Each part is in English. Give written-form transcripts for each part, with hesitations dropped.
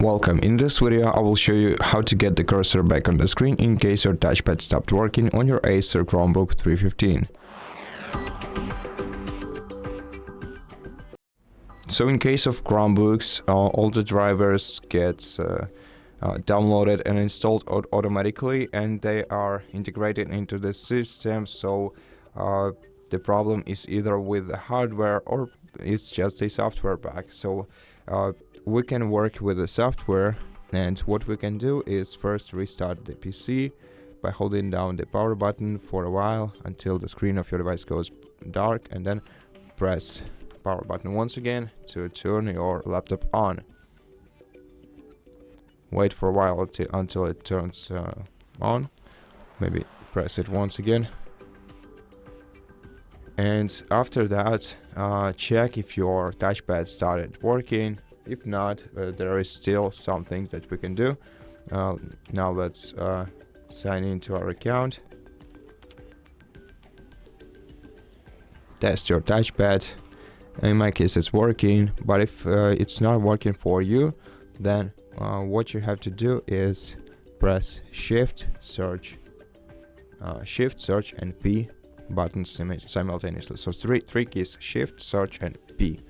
Welcome. In this video I will show you how to get the cursor back on the screen in case your touchpad stopped working on your ACER Chromebook 315. So in case of Chromebooks, all the drivers get downloaded and installed automatically, and they are integrated into the system. So the problem is either with the hardware or it's just a software bug. So we can work with the software, and what we can do is first restart the PC by holding down the power button for a while until the screen of your device goes dark, and then press power button once again to turn your laptop on. Wait for a while until it turns on. Maybe press it once again. And after that, check if your touchpad started working. If not, there is still some things that we can do. Now let's sign into our account. Test your touchpad. In my case it's working, but if it's not working for you, then what you have to do is press Shift, Search, and P buttons simultaneously. So three keys: Shift, Search, and P.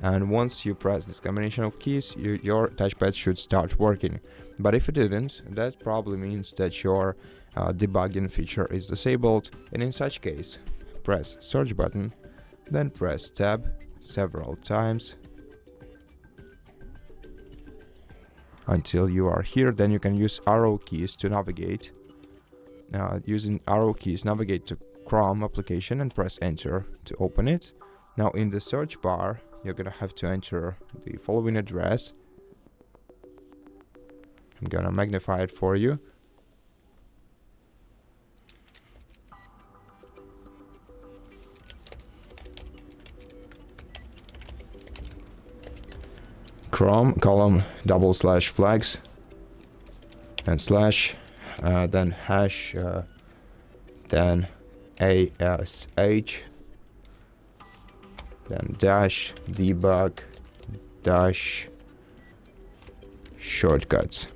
And once you press this combination of keys, your touchpad should start working. But if it didn't, that probably means that your debugging feature is disabled, and in such case, press Search button, then press Tab several times until you are here. Then you can use arrow keys to navigate. Using arrow keys, navigate to Chrome application and press Enter to open it. Now in the search bar, you're gonna have to enter the following address. I'm gonna magnify it for you. Chrome column /flags and slash, then hash, then ash, then dash debug-shortcuts,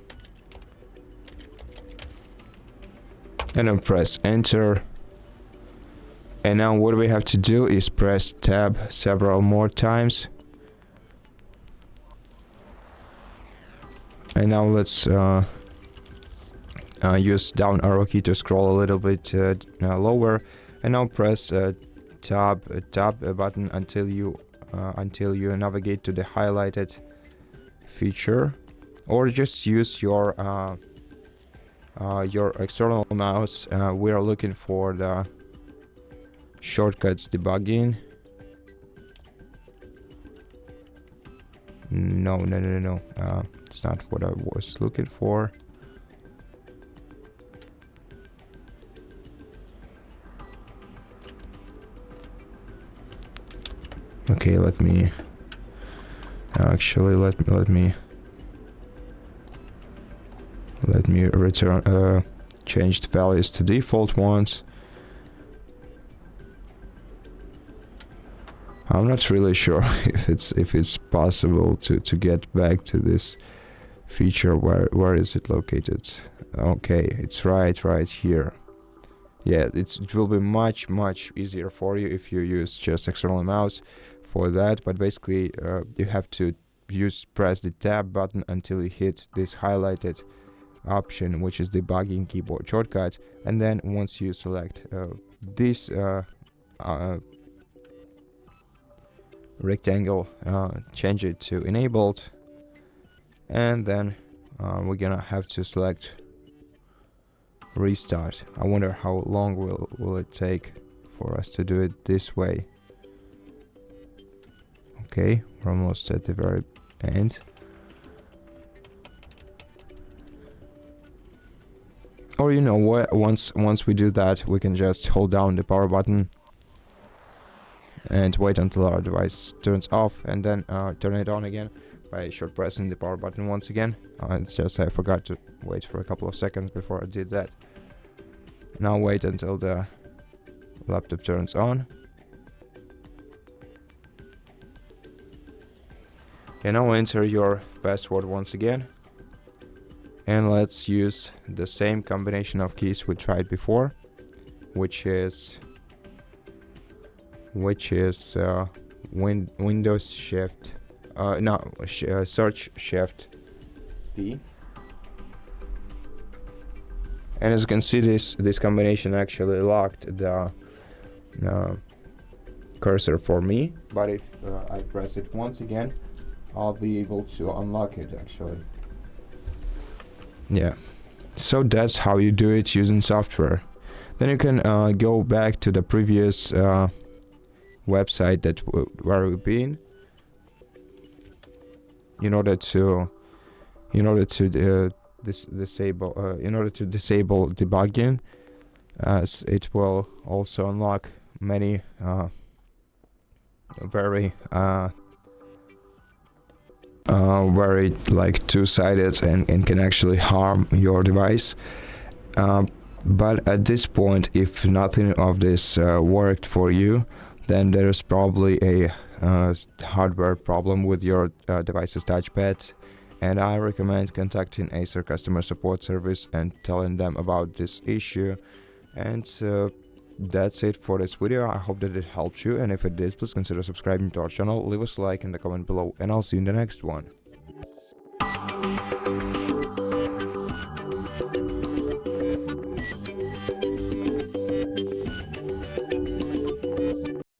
and then press Enter. And now what we have to do is press Tab several more times. And now let's use down arrow key to scroll a little bit lower, and now press tab button until you navigate to the highlighted feature, or just use your external mouse. We are looking for the shortcuts debugging. No, it's not what I was looking for. Okay, let me return change the values to default ones. I'm not really sure if it's possible to get back to this feature. Where is it located? Okay, it's right here. Yeah, it will be much easier for you if you use just external mouse for that. But basically, you have to press the tab button until you hit this highlighted option, which is debugging keyboard shortcut. And then once you select this rectangle, change it to enabled, and then we're gonna have to select restart. I wonder how long will it take for us to do it this way. Okay, we're almost at the very end. Or you know what, once we do that, we can just hold down the power button and wait until our device turns off, and then turn it on again by short pressing the power button once again. It's just I forgot to wait for a couple of seconds before I did that. Now wait until the laptop turns on. And now enter your password once again. And let's use the same combination of keys we tried before, which is Windows Shift, Search Shift P. And as you can see, this combination actually locked the cursor for me. But if I press it once again, I'll be able to unlock it actually. Yeah, so that's how you do it using software. Then you can go back to the previous website where we've been in order to disable debugging, as it will also unlock many very like two-sided and can actually harm your device. But at this point, if nothing of this worked for you, then there's probably a hardware problem with your device's touchpad, and I recommend contacting ACER customer support service and telling them about this issue. And that's it for this video. I hope that it helped you, and if it did, please consider subscribing to our channel, leave us a like in the comment below, and I'll see you in the next one.